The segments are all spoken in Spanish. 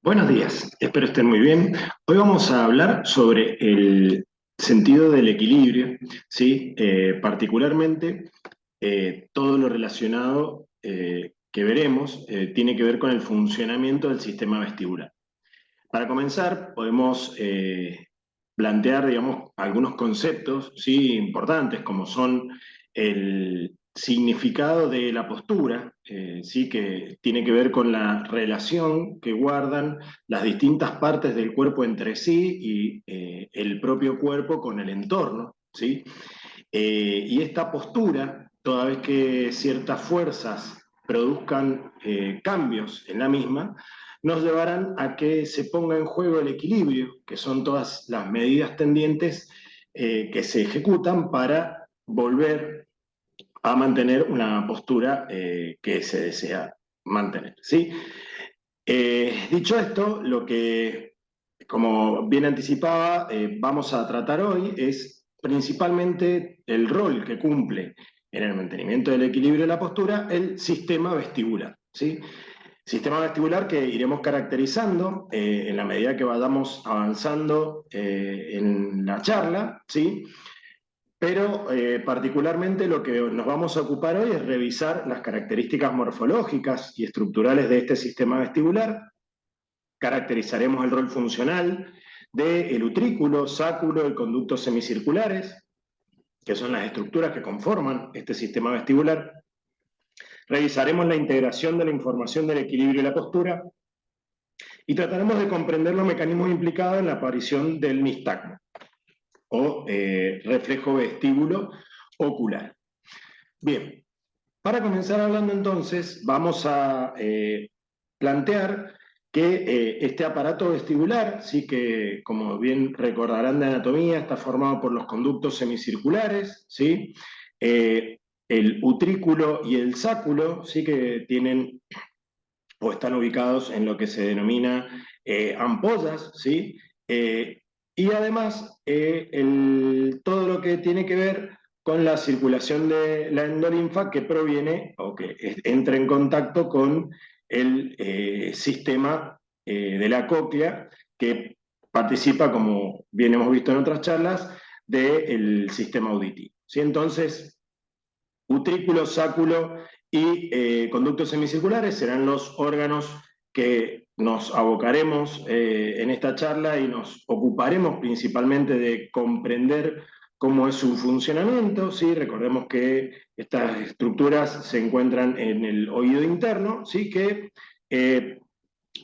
Buenos días, espero estén muy bien. Hoy vamos a hablar sobre el sentido del equilibrio, ¿sí? Particularmente todo lo relacionado que veremos tiene que ver con el funcionamiento del sistema vestibular. Para comenzar, podemos plantear, digamos, algunos conceptos, ¿sí? Importantes, como son el significado de la postura, ¿sí? Que tiene que ver con la relación que guardan las distintas partes del cuerpo entre sí y el propio cuerpo con el entorno, ¿sí? Y esta postura, toda vez que ciertas fuerzas produzcan cambios en la misma, nos llevarán a que se ponga en juego el equilibrio, que son todas las medidas tendientes que se ejecutan para volver a mantener una postura que se desea mantener, ¿sí? Dicho esto, lo que, como bien anticipaba, vamos a tratar hoy es principalmente el rol que cumple en el mantenimiento del equilibrio de la postura el sistema vestibular, ¿sí? Sistema vestibular que iremos caracterizando en la medida que vayamos avanzando en la charla, ¿sí? Pero particularmente lo que nos vamos a ocupar hoy es revisar las características morfológicas y estructurales de este sistema vestibular. Caracterizaremos el rol funcional del utrículo, sáculo y conductos semicirculares, que son las estructuras que conforman este sistema vestibular. Revisaremos la integración de la información del equilibrio y la postura y trataremos de comprender los mecanismos implicados en la aparición del nistagmo o reflejo vestíbulo ocular. Bien, para comenzar hablando entonces, vamos a plantear que este aparato vestibular, sí que como bien recordarán de anatomía, está formado por los conductos semicirculares, ¿sí? Eh, el utrículo y el sáculo, sí que tienen o están ubicados en lo que se denomina ampollas, ¿sí? Y además, todo lo que tiene que ver con la circulación de la endolinfa que proviene o que entra en contacto con el sistema de la cóclea que participa, como bien hemos visto en otras charlas, del sistema auditivo, ¿sí? Entonces, utrículo, sáculo y conductos semicirculares serán los órganos que nos abocaremos en esta charla y nos ocuparemos principalmente de comprender cómo es su funcionamiento, ¿sí? Recordemos que estas estructuras se encuentran en el oído interno, ¿sí? Que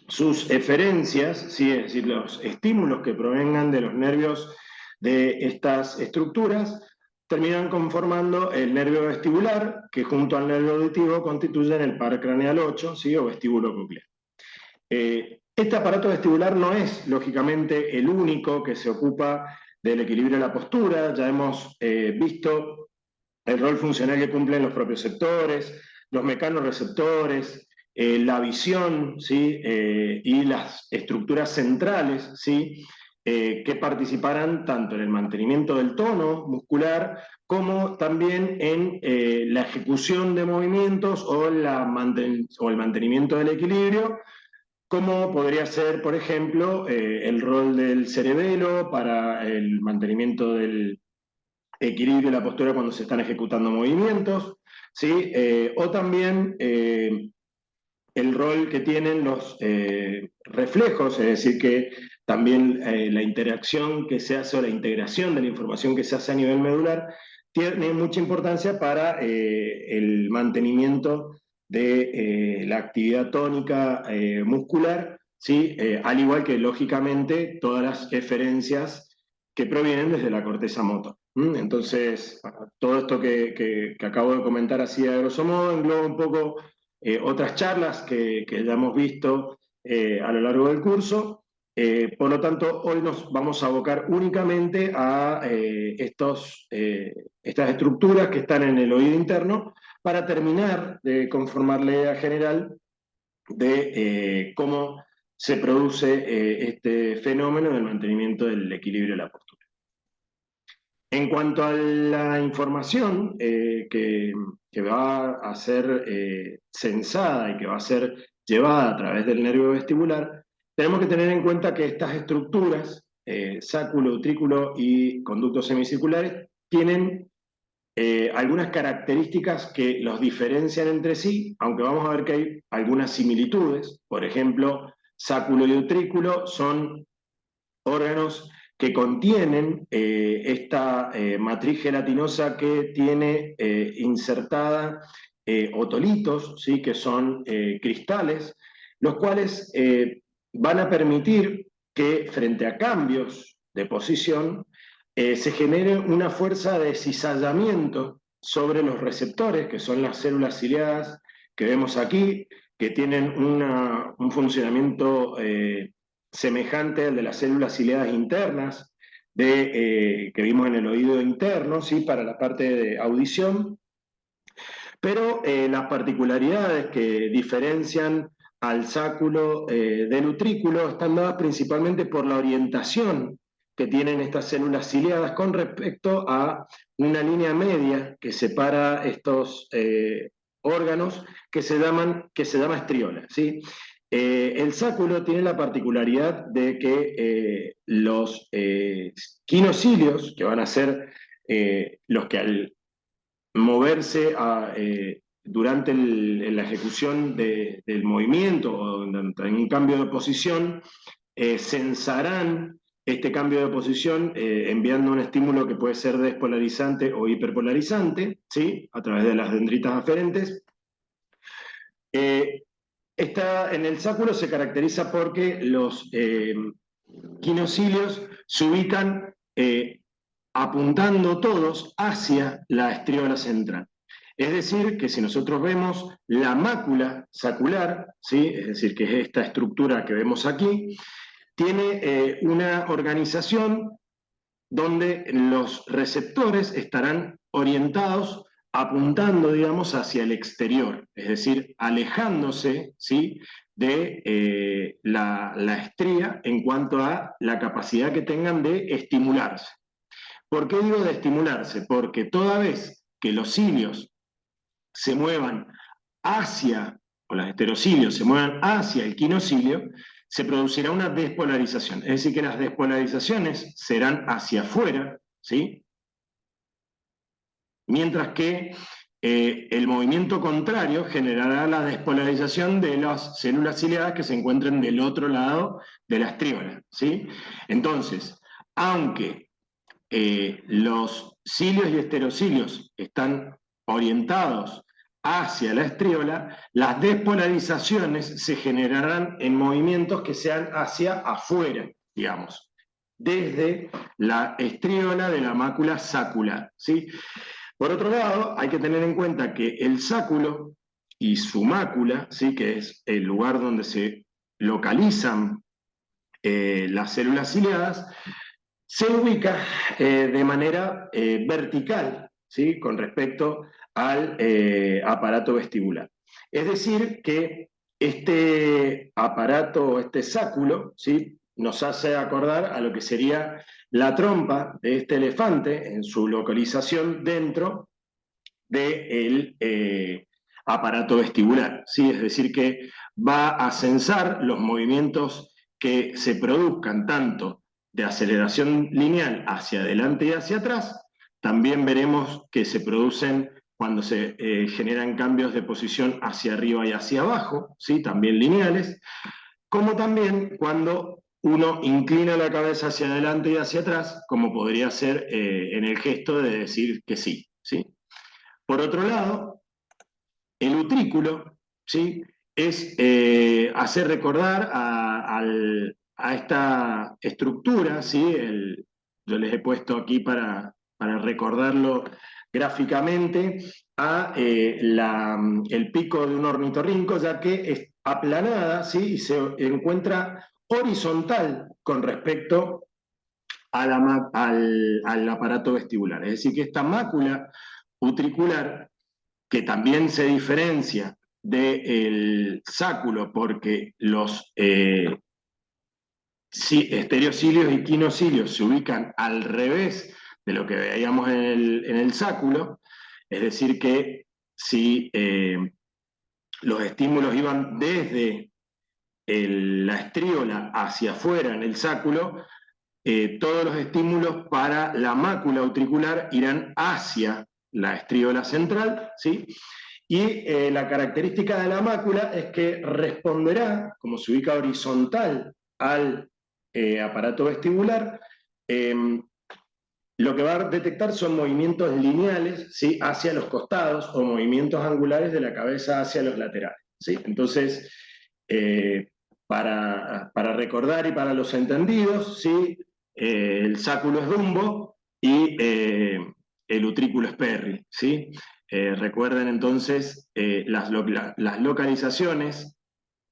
sus eferencias, ¿sí? Es decir, los estímulos que provengan de los nervios de estas estructuras, terminan conformando el nervio vestibular, que junto al nervio auditivo constituyen el par craneal 8, ¿sí? O vestíbulo coclear. Este aparato vestibular no es, lógicamente, el único que se ocupa del equilibrio de la postura. Ya hemos visto el rol funcional que cumplen los propioceptores, los mecanorreceptores, la visión, ¿sí? Y las estructuras centrales, ¿sí? Que participarán tanto en el mantenimiento del tono muscular como también en la ejecución de movimientos o el mantenimiento del equilibrio, como podría ser, por ejemplo, el rol del cerebelo para el mantenimiento del equilibrio y la postura cuando se están ejecutando movimientos, ¿sí? O también el rol que tienen los reflejos, es decir, que también la interacción que se hace o la integración de la información que se hace a nivel medular tiene mucha importancia para el mantenimiento de la actividad tónica muscular, ¿sí? Al igual que, lógicamente, todas las eferencias que provienen desde la corteza motor. Entonces, todo esto que acabo de comentar así a grosso modo engloba un poco otras charlas que ya hemos visto a lo largo del curso. Por lo tanto, hoy nos vamos a abocar únicamente a estas estructuras que están en el oído interno para terminar de conformar la idea general de cómo se produce este fenómeno del mantenimiento del equilibrio de la postura. En cuanto a la información que va a ser censada y que va a ser llevada a través del nervio vestibular, tenemos que tener en cuenta que estas estructuras, sáculo, utrículo y conductos semicirculares, tienen algunas características que los diferencian entre sí, aunque vamos a ver que hay algunas similitudes. Por ejemplo, sáculo y utrículo son órganos que contienen esta matriz gelatinosa que tiene insertada otolitos, ¿sí? Que son cristales, los cuales van a permitir que frente a cambios de posición se genere una fuerza de cizallamiento sobre los receptores, que son las células ciliadas que vemos aquí, que tienen un funcionamiento semejante al de las células ciliadas internas que vimos en el oído interno, ¿sí? Para la parte de audición, pero las particularidades que diferencian al sáculo del utrículo están dadas principalmente por la orientación que tienen estas células ciliadas con respecto a una línea media que separa estos órganos que se llama estriola, ¿sí? El sáculo tiene la particularidad de que los quinocilios, que van a ser los que al moverse durante la ejecución del movimiento o en un cambio de posición, censarán este cambio de posición enviando un estímulo que puede ser despolarizante o hiperpolarizante, ¿sí? A través de las dendritas aferentes. Eh, en el sáculo se caracteriza porque los quinocilios se ubican apuntando todos hacia la estriola central. Es decir, que si nosotros vemos la mácula sacular, ¿sí? Es decir, que es esta estructura que vemos aquí, tiene una organización donde los receptores estarán orientados apuntando, digamos, hacia el exterior, es decir, alejándose, ¿sí? De la estría en cuanto a la capacidad que tengan de estimularse. ¿Por qué digo de estimularse? Porque toda vez que los cilios se muevan hacia, o los heterocilios se muevan hacia el quinocilio, se producirá una despolarización. Es decir, que las despolarizaciones serán hacia afuera, ¿sí? Mientras que el movimiento contrario generará la despolarización de las células ciliadas que se encuentren del otro lado de la estriola, ¿sí? Entonces, aunque los cilios y esterocilios están orientados hacia la estriola, las despolarizaciones se generarán en movimientos que sean hacia afuera, digamos, desde la estriola de la mácula sacular, ¿sí? Por otro lado, hay que tener en cuenta que el sáculo y su mácula, ¿sí? Que es el lugar donde se localizan las células ciliadas, se ubica de manera vertical, ¿sí? Con respecto al aparato vestibular. Es decir, que este aparato, este sáculo, ¿sí? Nos hace acordar a lo que sería la trompa de este elefante en su localización dentro del aparato vestibular, ¿sí? Es decir, que va a censar los movimientos que se produzcan tanto de aceleración lineal hacia adelante y hacia atrás. También veremos que se producen cuando se generan cambios de posición hacia arriba y hacia abajo, ¿sí? También lineales, como también cuando uno inclina la cabeza hacia adelante y hacia atrás, como podría ser en el gesto de decir que sí, ¿sí? Por otro lado, el utrículo, ¿sí? Es hacer recordar a esta estructura, ¿sí? Yo les he puesto aquí para recordarlo gráficamente, el pico de un ornitorrinco, ya que es aplanada, ¿sí? Y se encuentra horizontal con respecto al aparato vestibular. Es decir, que esta mácula utricular, que también se diferencia del sáculo porque los estereocilios y quinocilios se ubican al revés de lo que veíamos en el sáculo, es decir, que si los estímulos iban desde la estríola hacia afuera en el sáculo, todos los estímulos para la mácula utricular irán hacia la estríola central, ¿sí? Y la característica de la mácula es que responderá, como se ubica horizontal al aparato vestibular, lo que va a detectar son movimientos lineales, ¿sí?, hacia los costados o movimientos angulares de la cabeza hacia los laterales, ¿sí? Entonces, para recordar y para los entendidos, ¿sí?, el sáculo es Dumbo y el utrículo es Perry, ¿sí? Recuerden entonces las localizaciones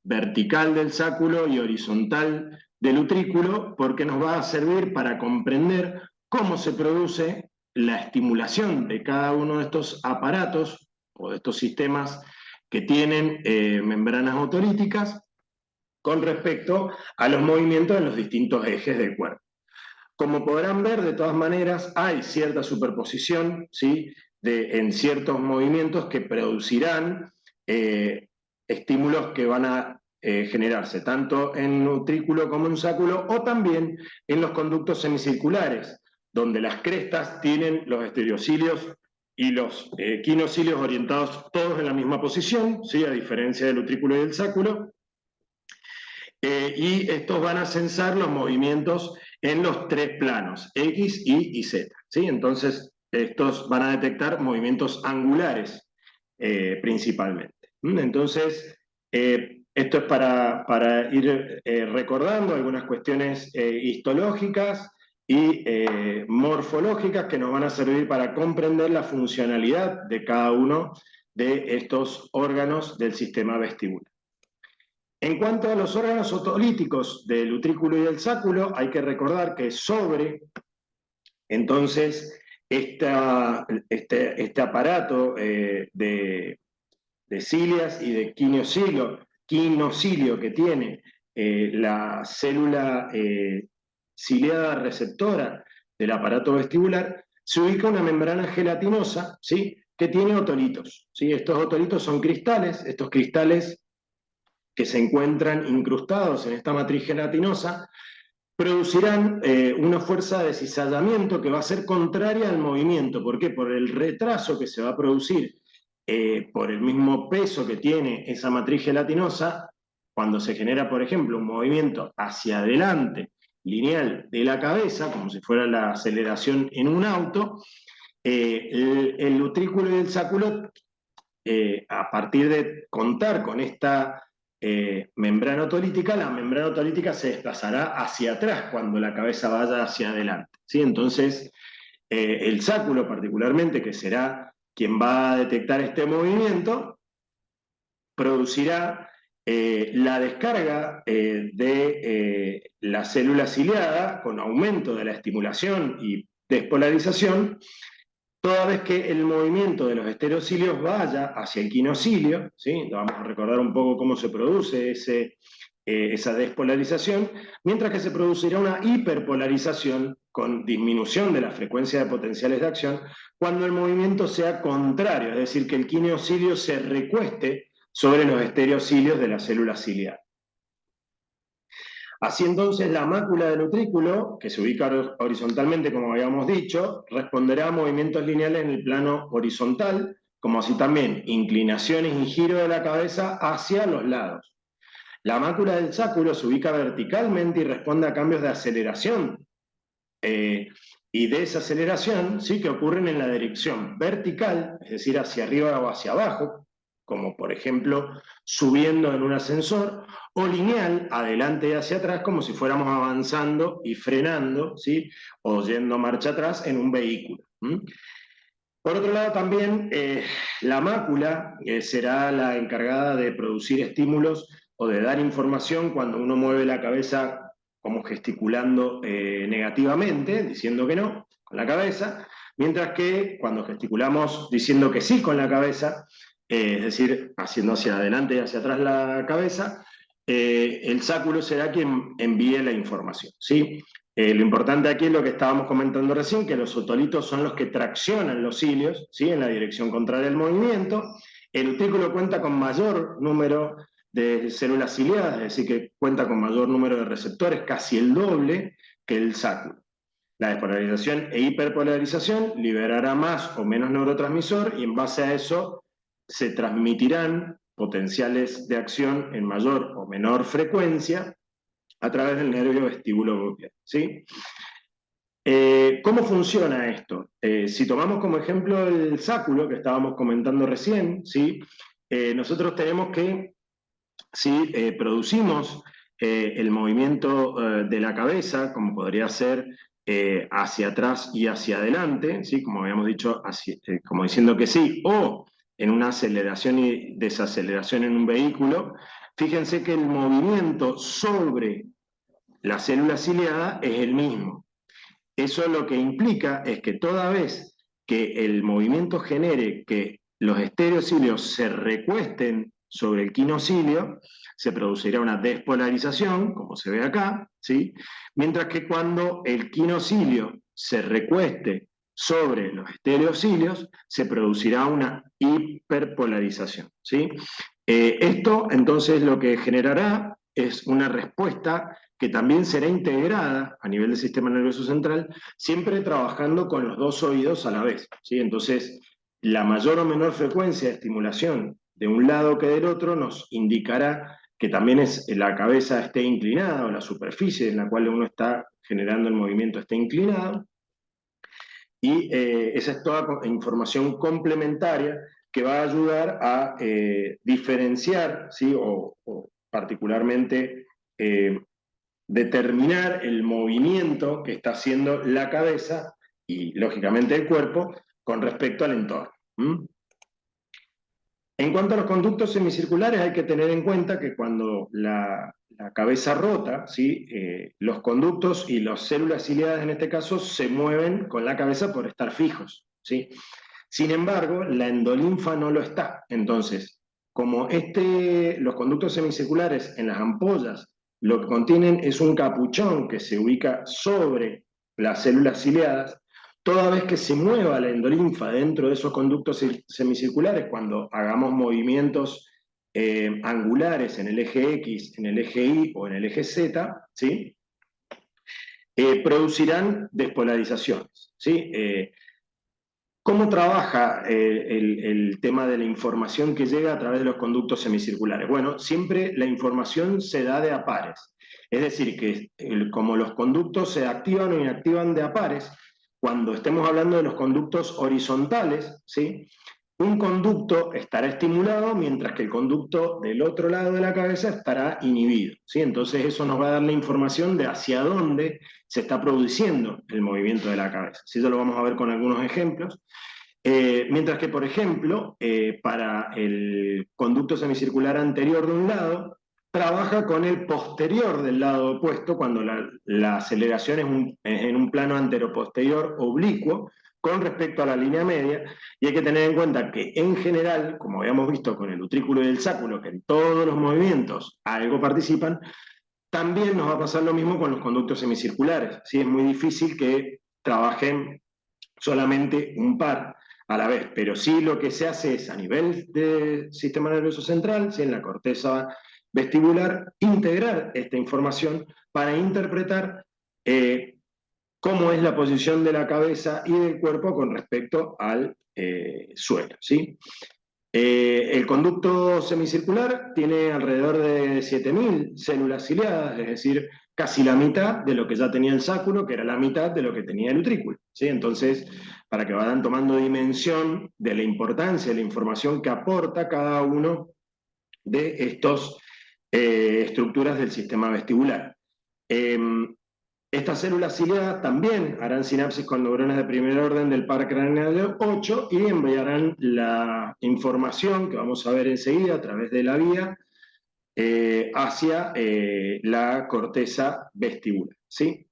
vertical del sáculo y horizontal del utrículo, porque nos va a servir para comprender cómo se produce la estimulación de cada uno de estos aparatos o de estos sistemas que tienen membranas otolíticas con respecto a los movimientos en los distintos ejes del cuerpo. Como podrán ver, de todas maneras, hay cierta superposición, ¿sí?, en ciertos movimientos que producirán estímulos que van a generarse tanto en utrículo como en sáculo, o también en los conductos semicirculares, donde las crestas tienen los estereocilios y los quinocilios orientados todos en la misma posición, ¿sí?, a diferencia del utrículo y del sáculo, y estos van a censar los movimientos en los tres planos, X, Y Z, ¿sí? Entonces, estos van a detectar movimientos angulares principalmente. Entonces, esto es para ir recordando algunas cuestiones histológicas y morfológicas que nos van a servir para comprender la funcionalidad de cada uno de estos órganos del sistema vestibular. En cuanto a los órganos otolíticos del utrículo y del sáculo, hay que recordar que sobre, entonces, este aparato de cilias y de quinocilio que tiene la célula ciliada receptora del aparato vestibular, se ubica una membrana gelatinosa, ¿sí?, que tiene otolitos, ¿sí? Estos otolitos son cristales, estos cristales que se encuentran incrustados en esta matriz gelatinosa, producirán una fuerza de cizallamiento que va a ser contraria al movimiento. ¿Por qué? Por el retraso que se va a producir por el mismo peso que tiene esa matriz gelatinosa, cuando se genera, por ejemplo, un movimiento hacia adelante lineal de la cabeza, como si fuera la aceleración en un auto, el utrículo y el sáculo, a partir de contar con esta membrana otolítica, la membrana otolítica se desplazará hacia atrás cuando la cabeza vaya hacia adelante, ¿sí? Entonces, el sáculo particularmente, que será quien va a detectar este movimiento, producirá la descarga de la célula ciliada con aumento de la estimulación y despolarización, toda vez que el movimiento de los estereocilios vaya hacia el quinocilio, ¿sí? Vamos a recordar un poco cómo se produce esa despolarización, mientras que se producirá una hiperpolarización con disminución de la frecuencia de potenciales de acción cuando el movimiento sea contrario, es decir, que el quinocilio se recueste sobre los estereocilios de la célula ciliar. Así entonces la mácula del utrículo, que se ubica horizontalmente como habíamos dicho, responderá a movimientos lineales en el plano horizontal, como así también inclinaciones y giro de la cabeza hacia los lados. La mácula del sáculo se ubica verticalmente y responde a cambios de aceleración y desaceleración, ¿sí?, que ocurren en la dirección vertical, es decir, hacia arriba o hacia abajo, como por ejemplo subiendo en un ascensor, o lineal, adelante y hacia atrás, como si fuéramos avanzando y frenando, ¿sí?, o yendo marcha atrás en un vehículo. Por otro lado, también la mácula será la encargada de producir estímulos o de dar información cuando uno mueve la cabeza como gesticulando negativamente, diciendo que no con la cabeza, mientras que cuando gesticulamos diciendo que sí con la cabeza, es decir, haciendo hacia adelante y hacia atrás la cabeza, el sáculo será quien envíe la información, ¿sí? Lo importante aquí es lo que estábamos comentando recién, que los otolitos son los que traccionan los cilios, ¿sí?, en la dirección contraria al movimiento. El utrículo cuenta con mayor número de células ciliadas, es decir, que cuenta con mayor número de receptores, casi el doble que el sáculo. La despolarización e hiperpolarización liberará más o menos neurotransmisor y en base a eso se transmitirán potenciales de acción en mayor o menor frecuencia a través del nervio vestíbulo-gluteal, ¿sí? ¿Cómo funciona esto? Si tomamos como ejemplo el sáculo que estábamos comentando recién, ¿sí? Nosotros tenemos que, si producimos el movimiento de la cabeza, como podría ser hacia atrás y hacia adelante, ¿sí? Como habíamos dicho, como diciendo que sí, o en una aceleración y desaceleración en un vehículo, fíjense que el movimiento sobre la célula ciliada es el mismo. Eso lo que implica es que toda vez que el movimiento genere que los estereocilios se recuesten sobre el quinocilio, se producirá una despolarización, como se ve acá, ¿sí? Mientras que cuando el quinocilio se recueste sobre los estereocilios, se producirá una hiperpolarización, ¿sí? Esto entonces lo que generará es una respuesta que también será integrada a nivel del sistema nervioso central, siempre trabajando con los dos oídos a la vez, ¿sí? Entonces, la mayor o menor frecuencia de estimulación de un lado que del otro nos indicará que también la cabeza esté inclinada o la superficie en la cual uno está generando el movimiento esté inclinada, y esa es toda información complementaria que va a ayudar a diferenciar, ¿sí? O particularmente determinar el movimiento que está haciendo la cabeza y, lógicamente, el cuerpo con respecto al entorno. ¿Mm? En cuanto a los conductos semicirculares, hay que tener en cuenta que cuando la cabeza rota, ¿sí? Los conductos y las células ciliadas en este caso se mueven con la cabeza por estar fijos, ¿sí? Sin embargo, la endolinfa no lo está. Entonces, como los conductos semicirculares en las ampollas lo que contienen es un capuchón que se ubica sobre las células ciliadas, toda vez que se mueva la endolinfa dentro de esos conductos semicirculares, cuando hagamos movimientos angulares en el eje X, en el eje Y o en el eje Z, ¿sí? Producirán despolarizaciones, ¿sí? ¿Cómo trabaja el tema de la información que llega a través de los conductos semicirculares? Bueno, siempre la información se da de a pares. Es decir, que como los conductos se activan o inactivan de a pares, cuando estemos hablando de los conductos horizontales, ¿sí? Un conducto estará estimulado mientras que el conducto del otro lado de la cabeza estará inhibido, ¿sí? Entonces eso nos va a dar la información de hacia dónde se está produciendo el movimiento de la cabeza. ¿Sí? Eso lo vamos a ver con algunos ejemplos. Mientras que, por ejemplo, para el conducto semicircular anterior de un lado, trabaja con el posterior del lado opuesto cuando la aceleración es en un plano anteroposterior oblicuo con respecto a la línea media, y hay que tener en cuenta que en general, como habíamos visto con el utrículo y el sáculo, que en todos los movimientos algo participan, también nos va a pasar lo mismo con los conductos semicirculares, ¿sí? Es muy difícil que trabajen solamente un par a la vez, pero sí lo que se hace es a nivel del sistema nervioso central, ¿sí? En la corteza vestibular, integrar esta información para interpretar cómo es la posición de la cabeza y del cuerpo con respecto al suelo, ¿sí? El conducto semicircular tiene alrededor de 7.000 células ciliadas, es decir, casi la mitad de lo que ya tenía el sáculo, que era la mitad de lo que tenía el utrículo, ¿sí? Entonces, para que vayan tomando dimensión de la importancia de la información que aporta cada uno de estas estructuras del sistema vestibular. Estas células ciliadas también harán sinapsis con neuronas de primer orden del par craneal 8 y enviarán la información que vamos a ver enseguida a través de la vía hacia la corteza vestibular, ¿sí?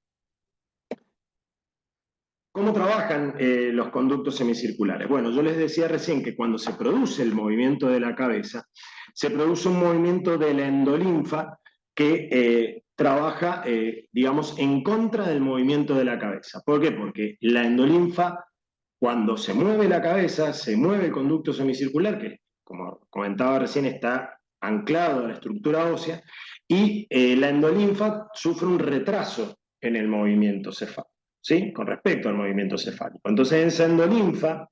¿Cómo trabajan los conductos semicirculares? Bueno, yo les decía recién que cuando se produce el movimiento de la cabeza, se produce un movimiento de la endolinfa que trabaja, digamos, en contra del movimiento de la cabeza. ¿Por qué? Porque la endolinfa, cuando se mueve la cabeza, se mueve el conducto semicircular, que como comentaba recién está anclado a la estructura ósea, y la endolinfa sufre un retraso en el movimiento cefálico, ¿sí? Con respecto al movimiento cefálico. Entonces, esa endolinfa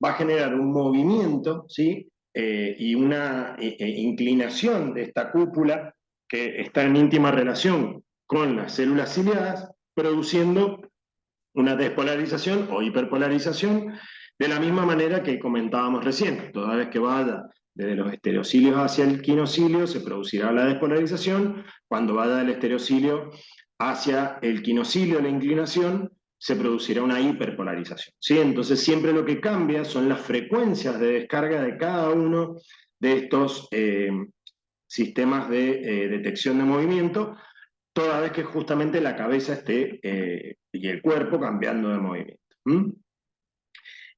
va a generar un movimiento, ¿sí? Y una inclinación de esta cúpula que está en íntima relación con las células ciliadas, produciendo una despolarización o hiperpolarización de la misma manera que comentábamos recién. Toda vez que vaya desde los estereocilios hacia el quinocilio se producirá la despolarización, cuando vaya del estereocilio hacia el quinocilio, la inclinación, se producirá una hiperpolarización, ¿sí? Entonces siempre lo que cambia son las frecuencias de descarga de cada uno de estos sistemas de detección de movimiento, toda vez que justamente la cabeza esté y el cuerpo cambiando de movimiento. ¿Mm?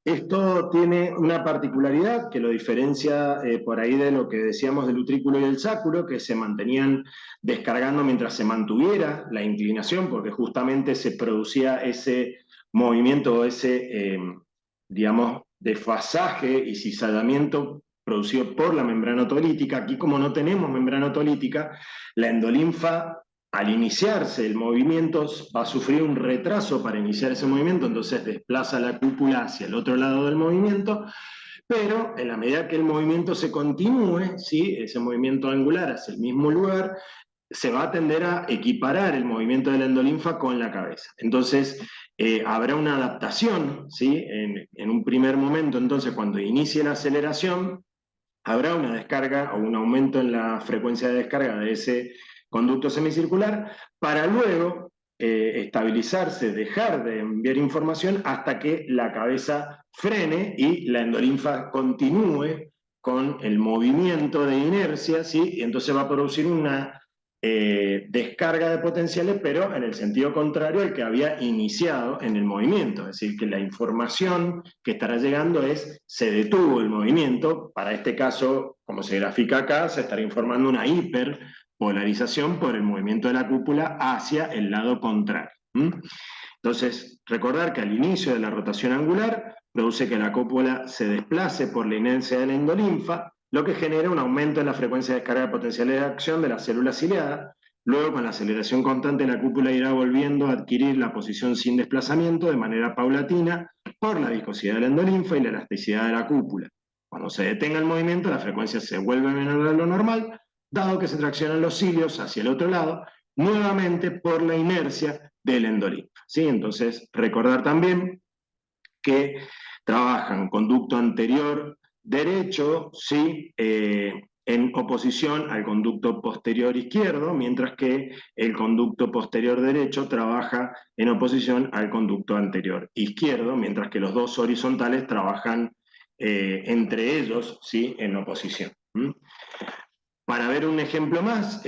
Esto tiene una particularidad que lo diferencia por ahí de lo que decíamos del utrículo y el sáculo, que se mantenían descargando mientras se mantuviera la inclinación, porque justamente se producía ese movimiento, ese, digamos, desfasaje y cizallamiento producido por la membrana otolítica. Aquí, como no tenemos membrana otolítica, la endolinfa al iniciarse el movimiento va a sufrir un retraso para iniciar ese movimiento, entonces desplaza la cúpula hacia el otro lado del movimiento, pero en la medida que el movimiento se continúe, ¿sí? Ese movimiento angular hacia el mismo lugar, se va a tender a equiparar el movimiento de la endolinfa con la cabeza. Entonces, habrá una adaptación, ¿sí? En un primer momento, entonces, cuando inicie la aceleración, habrá una descarga o un aumento en la frecuencia de descarga de ese conducto semicircular para luego estabilizarse, dejar de enviar información hasta que la cabeza frene y la endolinfa continúe con el movimiento de inercia, ¿sí? Y entonces va a producir una descarga de potenciales, pero en el sentido contrario al que había iniciado en el movimiento. Es decir, que la información que estará llegando es, se detuvo el movimiento, para este caso, como se grafica acá, se estará informando una hiperpolarización por el movimiento de la cúpula hacia el lado contrario. Entonces, recordar que al inicio de la rotación angular produce que la cúpula se desplace por la inercia de la endolinfa, lo que genera un aumento en la frecuencia de descarga de potenciales de acción de las células ciliadas. Luego, con la aceleración constante, la cúpula irá volviendo a adquirir la posición sin desplazamiento de manera paulatina por la viscosidad de la endolinfa y la elasticidad de la cúpula. Cuando se detenga el movimiento, la frecuencia se vuelve menor a lo normal, dado que se traccionan los cilios hacia el otro lado, nuevamente por la inercia del endolinfa, ¿sí? Entonces, recordar también que trabajan conducto anterior derecho, ¿sí? En oposición al conducto posterior izquierdo, mientras que el conducto posterior derecho trabaja en oposición al conducto anterior izquierdo, mientras que los dos horizontales trabajan entre ellos, ¿sí? En oposición. Para ver un ejemplo más,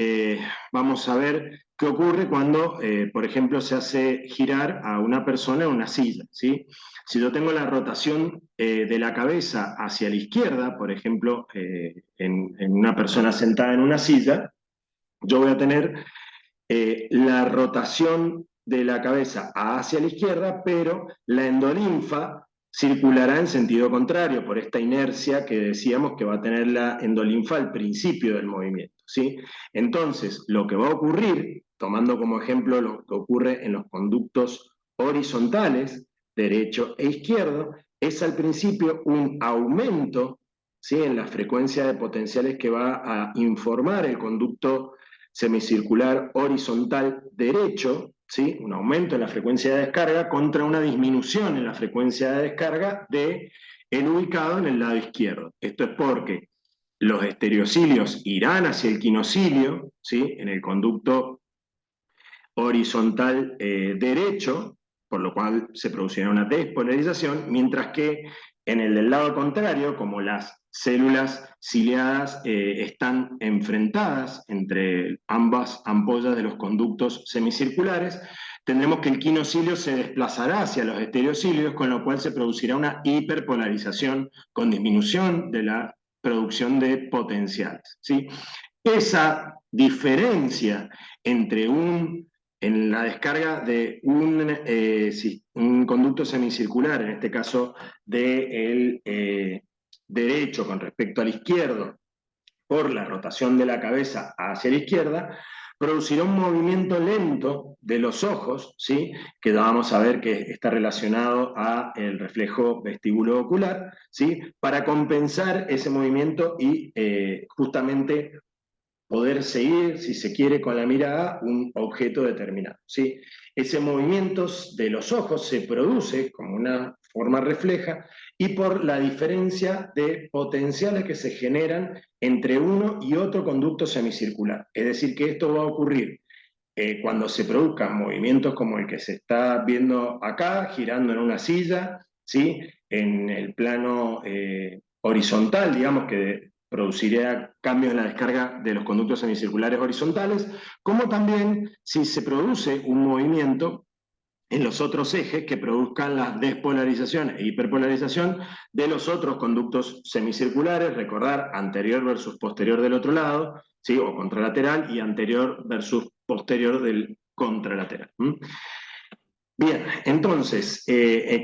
vamos a ver qué ocurre cuando, por ejemplo, se hace girar a una persona en una silla, ¿sí? Si yo tengo la rotación de la cabeza hacia la izquierda, por ejemplo, en una persona sentada en una silla, yo voy a tener la rotación de la cabeza hacia la izquierda, pero la endolinfa circulará en sentido contrario por esta inercia que decíamos que va a tener la endolinfa al principio del movimiento, ¿sí? Entonces, lo que va a ocurrir, tomando como ejemplo lo que ocurre en los conductos horizontales, derecho e izquierdo, es al principio un aumento, ¿sí? En la frecuencia de potenciales que va a informar el conducto semicircular horizontal derecho, ¿sí? Un aumento en la frecuencia de descarga contra una disminución en la frecuencia de descarga de el ubicado en el lado izquierdo. Esto es porque los estereocilios irán hacia el quinocilio, ¿sí? En el conducto horizontal derecho, por lo cual se producirá una despolarización, mientras que en el del lado contrario, como las células ciliadas están enfrentadas entre ambas ampollas de los conductos semicirculares, tendremos que el quinocilio se desplazará hacia los estereocilios, con lo cual se producirá una hiperpolarización con disminución de la producción de potenciales, ¿sí? Esa diferencia entre en la descarga de un conducto semicircular, en este caso del derecho con respecto al izquierdo, por la rotación de la cabeza hacia la izquierda, producirá un movimiento lento de los ojos, ¿sí? Que vamos a ver que está relacionado al reflejo vestíbulo ocular, ¿sí? Para compensar ese movimiento y justamente poder seguir, si se quiere, con la mirada un objeto determinado, ¿sí? Ese movimiento de los ojos se produce como una forma refleja y por la diferencia de potenciales que se generan entre uno y otro conducto semicircular. Es decir, que esto va a ocurrir cuando se produzcan movimientos como el que se está viendo acá, girando en una silla, ¿sí? En el plano horizontal, digamos, que produciría cambios en la descarga de los conductos semicirculares horizontales, como también si se produce un movimiento en los otros ejes que produzcan la despolarización e hiperpolarización de los otros conductos semicirculares, recordar anterior versus posterior del otro lado, ¿sí? O contralateral, y anterior versus posterior del contralateral. Bien, entonces,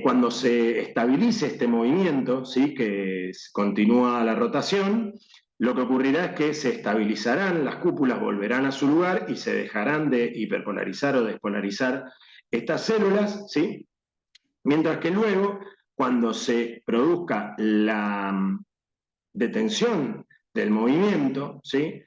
cuando se estabilice este movimiento, ¿sí? Que continúa la rotación, lo que ocurrirá es que se estabilizarán, las cúpulas volverán a su lugar y se dejarán de hiperpolarizar o despolarizar estas células, ¿sí? Mientras que luego, cuando se produzca la detención del movimiento, ¿sí?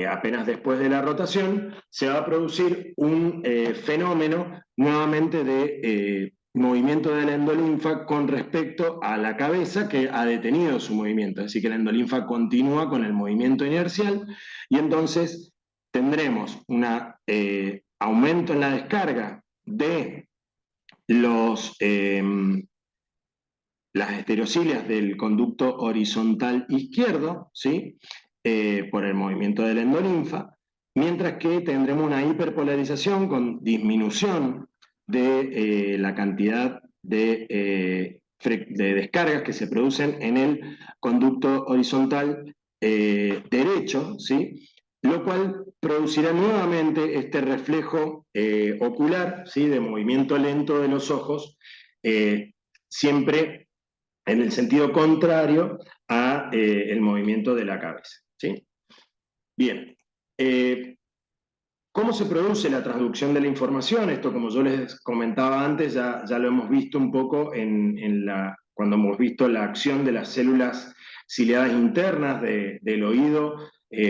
Apenas después de la rotación, se va a producir un fenómeno nuevamente de movimiento de la endolinfa con respecto a la cabeza que ha detenido su movimiento. Es decir, que la endolinfa continúa con el movimiento inercial y entonces tendremos un aumento en la descarga de las estereocilias del conducto horizontal izquierdo, ¿sí? Por el movimiento de la endolinfa, mientras que tendremos una hiperpolarización con disminución de la cantidad de descargas que se producen en el conducto horizontal derecho, ¿sí? Lo cual producirá nuevamente este reflejo ocular, ¿sí? De movimiento lento de los ojos, siempre en el sentido contrario a el movimiento de la cabeza, ¿sí? Bien. ¿Cómo se produce la transducción de la información? Esto, como yo les comentaba antes, ya lo hemos visto un poco cuando hemos visto la acción de las células ciliadas internas del oído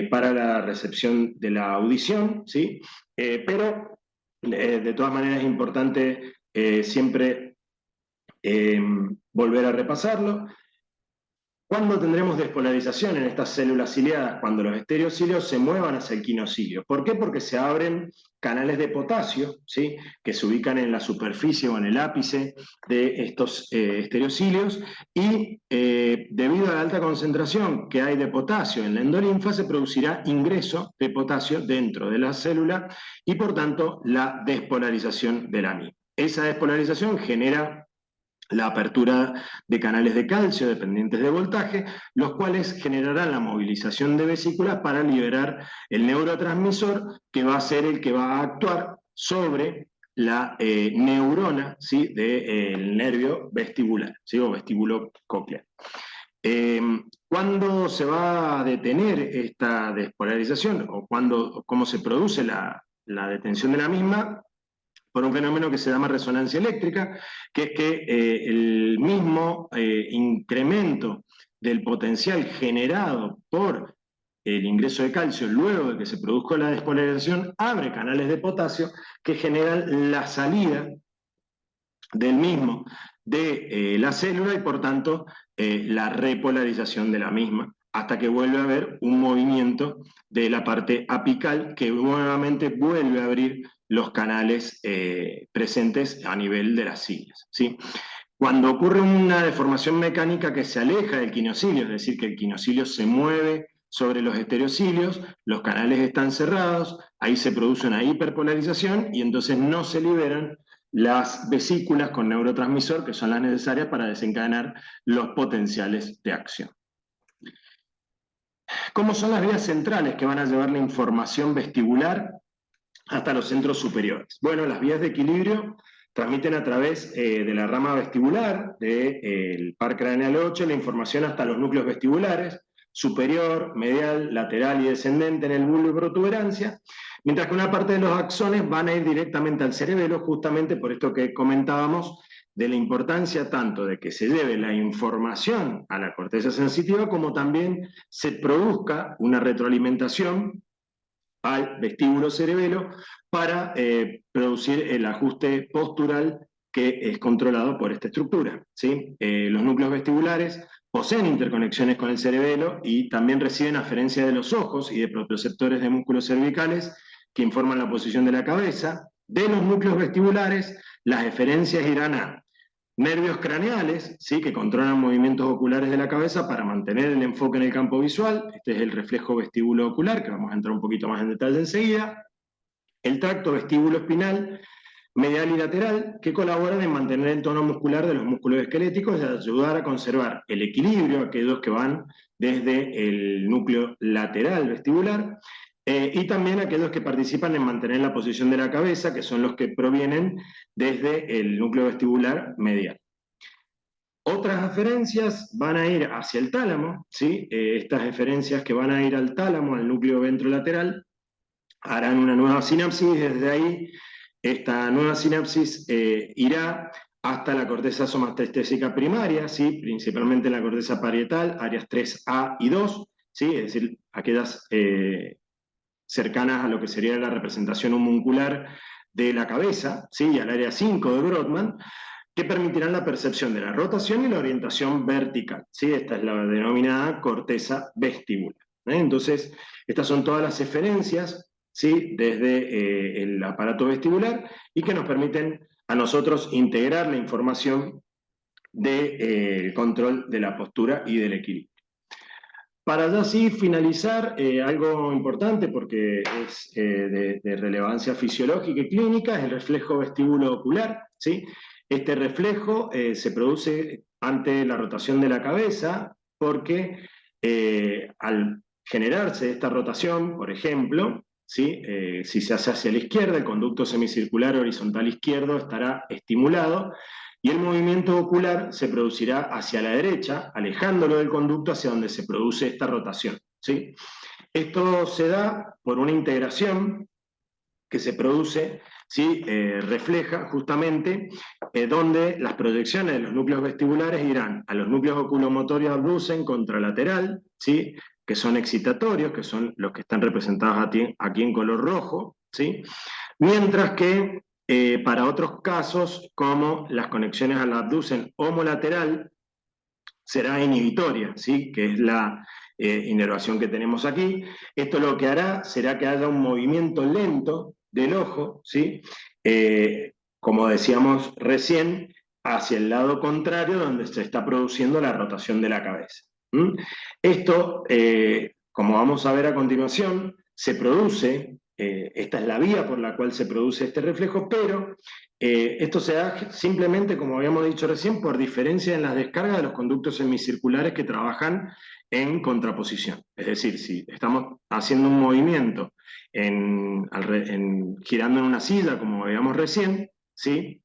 para la recepción de la audición, ¿sí? Pero de todas maneras es importante siempre volver a repasarlo. ¿Cuándo tendremos despolarización en estas células ciliadas? Cuando los estereocilios se muevan hacia el quinocilio. ¿Por qué? Porque se abren canales de potasio, ¿sí? Que se ubican en la superficie o en el ápice de estos estereocilios y debido a la alta concentración que hay de potasio en la endolinfa se producirá ingreso de potasio dentro de la célula y por tanto la despolarización de la misma. Esa despolarización genera la apertura de canales de calcio dependientes de voltaje, los cuales generarán la movilización de vesículas para liberar el neurotransmisor que va a ser el que va a actuar sobre la neurona, ¿sí? Del nervio vestibular, ¿sí? O vestíbulo coclear. ¿Cuándo se va a detener esta despolarización o cómo se produce la detención de la misma? Por un fenómeno que se llama resonancia eléctrica, que es que el mismo incremento del potencial generado por el ingreso de calcio luego de que se produjo la despolarización abre canales de potasio que generan la salida del mismo de la célula y por tanto la repolarización de la misma, hasta que vuelve a haber un movimiento de la parte apical que nuevamente vuelve a abrir los canales presentes a nivel de las cilias, ¿sí? Cuando ocurre una deformación mecánica que se aleja del quinocilio, es decir, que el quinocilio se mueve sobre los estereocilios, los canales están cerrados, ahí se produce una hiperpolarización y entonces no se liberan las vesículas con neurotransmisor, que son las necesarias para desencadenar los potenciales de acción. ¿Cómo son las vías centrales que van a llevar la información vestibular hasta los centros superiores? Bueno, las vías de equilibrio transmiten a través de la rama vestibular del par craneal 8 la información hasta los núcleos vestibulares, superior, medial, lateral y descendente en el bulbo y protuberancia, mientras que una parte de los axones van a ir directamente al cerebelo, justamente por esto que comentábamos, de la importancia tanto de que se lleve la información a la corteza sensitiva, como también se produzca una retroalimentación al vestíbulo cerebelo para producir el ajuste postural que es controlado por esta estructura, ¿sí? Los núcleos vestibulares poseen interconexiones con el cerebelo y también reciben aferencia de los ojos y de propioceptores de músculos cervicales que informan la posición de la cabeza. De los núcleos vestibulares, las eferencias irán a nervios craneales, ¿sí? Que controlan movimientos oculares de la cabeza para mantener el enfoque en el campo visual. Este es el reflejo vestíbulo ocular, que vamos a entrar un poquito más en detalle enseguida. El tracto vestíbulo espinal, medial y lateral, que colaboran en mantener el tono muscular de los músculos esqueléticos y ayudar a conservar el equilibrio, aquellos que van desde el núcleo lateral vestibular, y también aquellos que participan en mantener la posición de la cabeza, que son los que provienen desde el núcleo vestibular medial. Otras aferencias van a ir hacia el tálamo, ¿sí? Estas eferencias que van a ir al tálamo, al núcleo ventrolateral, harán una nueva sinapsis y desde ahí esta nueva sinapsis irá hasta la corteza somatestésica primaria, ¿sí? Principalmente la corteza parietal, áreas 3A y 2, ¿sí? Es decir, aquellas cercanas a lo que sería la representación homuncular de la cabeza, ¿sí? Y al área 5 de Brodmann, que permitirán la percepción de la rotación y la orientación vertical, ¿sí? Esta es la denominada corteza vestibular. Entonces, estas son todas las eferencias, ¿sí? Desde el aparato vestibular y que nos permiten a nosotros integrar la información del control de la postura y del equilibrio. Para ya así finalizar, algo importante porque es de relevancia fisiológica y clínica, es el reflejo vestíbulo ocular, ¿sí? Este reflejo se produce ante la rotación de la cabeza porque al generarse esta rotación, por ejemplo, ¿sí? Si se hace hacia la izquierda, el conducto semicircular horizontal izquierdo estará estimulado y el movimiento ocular se producirá hacia la derecha, alejándolo del conducto hacia donde se produce esta rotación, ¿sí? Esto se da por una integración que se produce, ¿sí? Refleja justamente donde las proyecciones de los núcleos vestibulares irán a los núcleos oculomotorios abducen contralateral, ¿sí? Que son excitatorios, que son los que están representados aquí en color rojo, ¿sí? Mientras que para otros casos, como las conexiones al abducen homolateral, será inhibitoria, ¿sí? Que es la inervación que tenemos aquí. Esto lo que hará será que haya un movimiento lento del ojo, ¿sí? Como decíamos recién, hacia el lado contrario donde se está produciendo la rotación de la cabeza. ¿Mm? Esto, como vamos a ver a continuación, se produce, esta es la vía por la cual se produce este reflejo, pero esto se da simplemente, como habíamos dicho recién, por diferencia en las descargas de los conductos semicirculares que trabajan en contraposición. Es decir, si estamos haciendo un movimiento girando en una silla, como veíamos recién, ¿sí?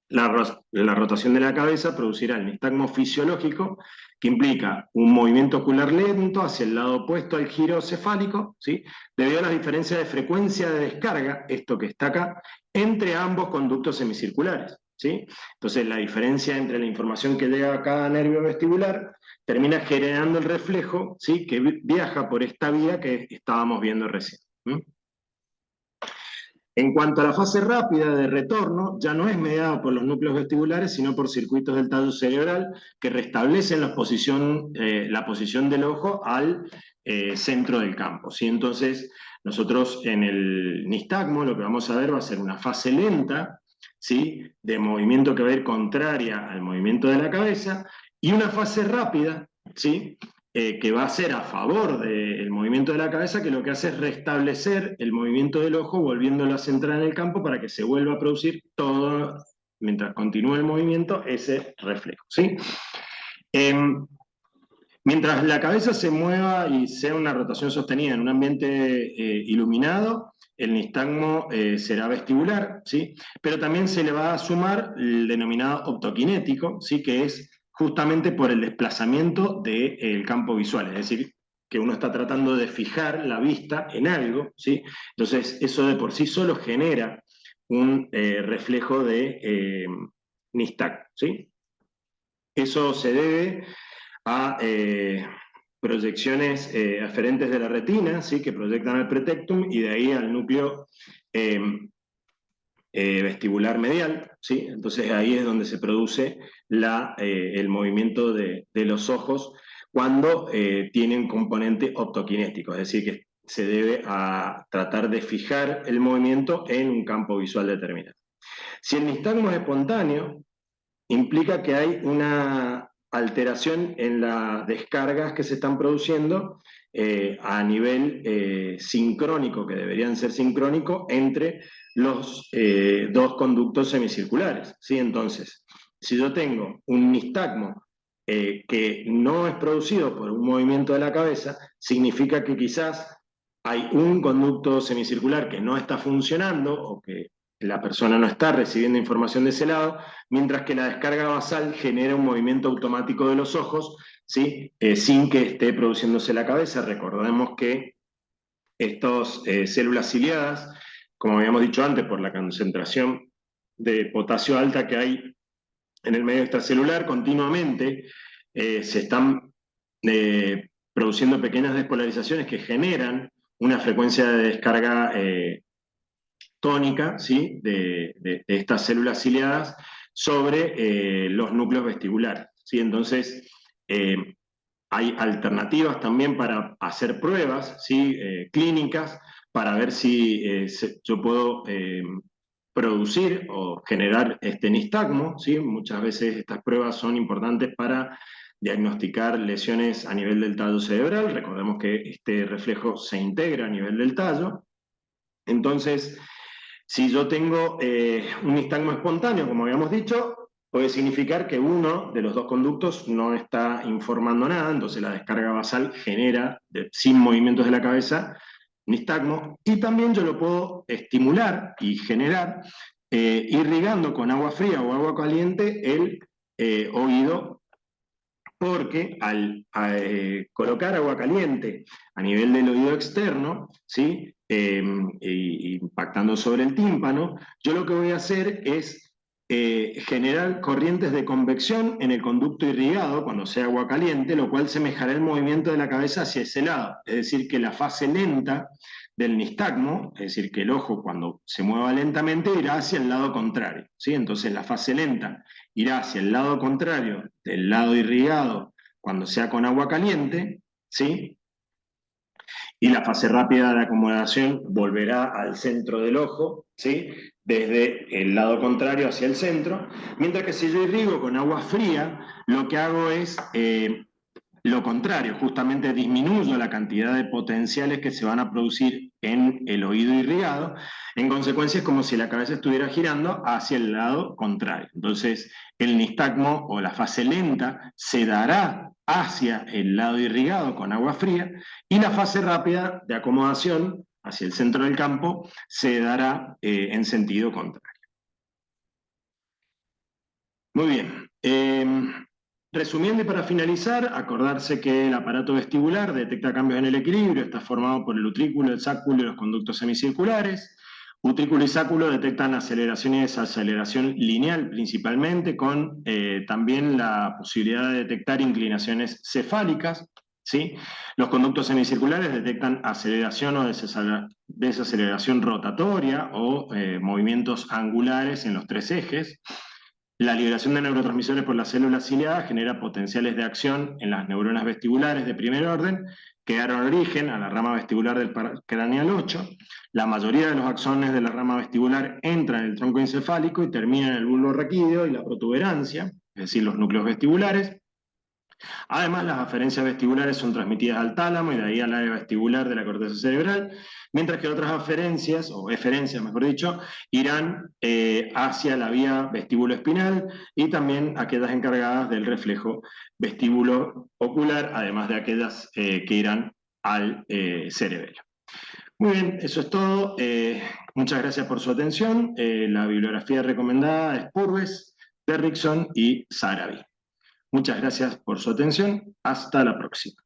La rotación de la cabeza producirá el nistagmo fisiológico, que implica un movimiento ocular lento hacia el lado opuesto al giro cefálico, ¿sí? Debido a las diferencias de frecuencia de descarga, esto que está acá, entre ambos conductos semicirculares, ¿sí? Entonces, la diferencia entre la información que llega a cada nervio vestibular termina generando el reflejo, ¿sí? Que viaja por esta vía que estábamos viendo recién. En cuanto a la fase rápida de retorno, ya no es mediada por los núcleos vestibulares, sino por circuitos del tallo cerebral que restablecen la posición del ojo al centro del campo, ¿sí? Entonces, nosotros en el nistagmo lo que vamos a ver va a ser una fase lenta, ¿sí? De movimiento que va a ir contraria al movimiento de la cabeza, y una fase rápida, ¿sí? Que va a ser a favor del movimiento de la cabeza, que lo que hace es restablecer el movimiento del ojo, volviéndolo a centrar en el campo para que se vuelva a producir todo, mientras continúe el movimiento, ese reflejo, ¿sí? Mientras la cabeza se mueva y sea una rotación sostenida en un ambiente iluminado, el nistagmo será vestibular, ¿sí? Pero también se le va a sumar el denominado optoquinético, ¿sí? Que es justamente por el desplazamiento del campo visual, es decir, que uno está tratando de fijar la vista en algo, ¿sí? Entonces, eso de por sí solo genera un reflejo de nistagmo, ¿sí? Eso se debe a proyecciones aferentes de la retina, ¿sí? Que proyectan al pretectum y de ahí al núcleo eh, vestibular medial, ¿sí? Entonces ahí es donde se produce el movimiento de los ojos cuando tienen componente optoquinético, es decir, que se debe a tratar de fijar el movimiento en un campo visual determinado. Si el nistagmo es espontáneo, implica que hay una alteración en las descargas que se están produciendo a nivel sincrónico, que deberían ser sincrónicos, entre los dos conductos semicirculares, ¿sí? Entonces, si yo tengo un nistagmo que no es producido por un movimiento de la cabeza, significa que quizás hay un conducto semicircular que no está funcionando o que la persona no está recibiendo información de ese lado, mientras que la descarga basal genera un movimiento automático de los ojos, ¿sí? Sin que esté produciéndose la cabeza. Recordemos que estas células ciliadas, como habíamos dicho antes, por la concentración de potasio alta que hay en el medio extracelular, continuamente se están produciendo pequeñas despolarizaciones que generan una frecuencia de descarga tónica, ¿sí? de estas células ciliadas sobre los núcleos vestibulares, ¿sí? Entonces, hay alternativas también para hacer pruebas, ¿sí? Clínicas para ver si yo puedo producir o generar este nistagmo, ¿sí? Muchas veces estas pruebas son importantes para diagnosticar lesiones a nivel del tallo cerebral. Recordemos que este reflejo se integra a nivel del tallo. Entonces, si yo tengo un nistagmo espontáneo, como habíamos dicho, puede significar que uno de los dos conductos no está informando nada, entonces la descarga basal genera, sin movimientos de la cabeza, nistagmo, y también yo lo puedo estimular y generar irrigando con agua fría o agua caliente el oído, porque al colocar agua caliente a nivel del oído externo, ¿sí? Impactando sobre el tímpano, yo lo que voy a hacer es generar corrientes de convección en el conducto irrigado cuando sea agua caliente, lo cual semejará el movimiento de la cabeza hacia ese lado. Es decir, que la fase lenta del nistagmo, es decir, que el ojo cuando se mueva lentamente irá hacia el lado contrario, ¿sí? Entonces la fase lenta irá hacia el lado contrario del lado irrigado cuando sea con agua caliente, ¿sí? Y la fase rápida de acomodación volverá al centro del ojo, ¿sí? Desde el lado contrario hacia el centro, mientras que si yo irrigo con agua fría, lo que hago es lo contrario, justamente disminuyo la cantidad de potenciales que se van a producir en el oído irrigado. En consecuencia, es como si la cabeza estuviera girando hacia el lado contrario. Entonces, el nistagmo o la fase lenta se dará hacia el lado irrigado con agua fría y la fase rápida de acomodación hacia el centro del campo se dará en sentido contrario. Muy bien. Resumiendo y para finalizar, acordarse que el aparato vestibular detecta cambios en el equilibrio, está formado por el utrículo, el sáculo y los conductos semicirculares. Utrículo y sáculo detectan aceleración y desaceleración lineal principalmente, con también la posibilidad de detectar inclinaciones cefálicas, ¿sí? Los conductos semicirculares detectan aceleración o desaceleración rotatoria o movimientos angulares en los tres ejes. La liberación de neurotransmisores por las células ciliadas genera potenciales de acción en las neuronas vestibulares de primer orden que dieron origen a la rama vestibular del craneal 8. La mayoría de los axones de la rama vestibular entran en el tronco encefálico y terminan en el bulbo raquídeo y la protuberancia, es decir, los núcleos vestibulares. Además, las aferencias vestibulares son transmitidas al tálamo y de ahí al área vestibular de la corteza cerebral, mientras que otras aferencias, o eferencias mejor dicho, irán hacia la vía vestíbulo-espinal y también aquellas encargadas del reflejo vestíbulo ocular, además de aquellas que irán al cerebelo. Muy bien, eso es todo. Muchas gracias por su atención. La bibliografía recomendada es Purves, Derrickson y Sarabi. Muchas gracias por su atención. Hasta la próxima.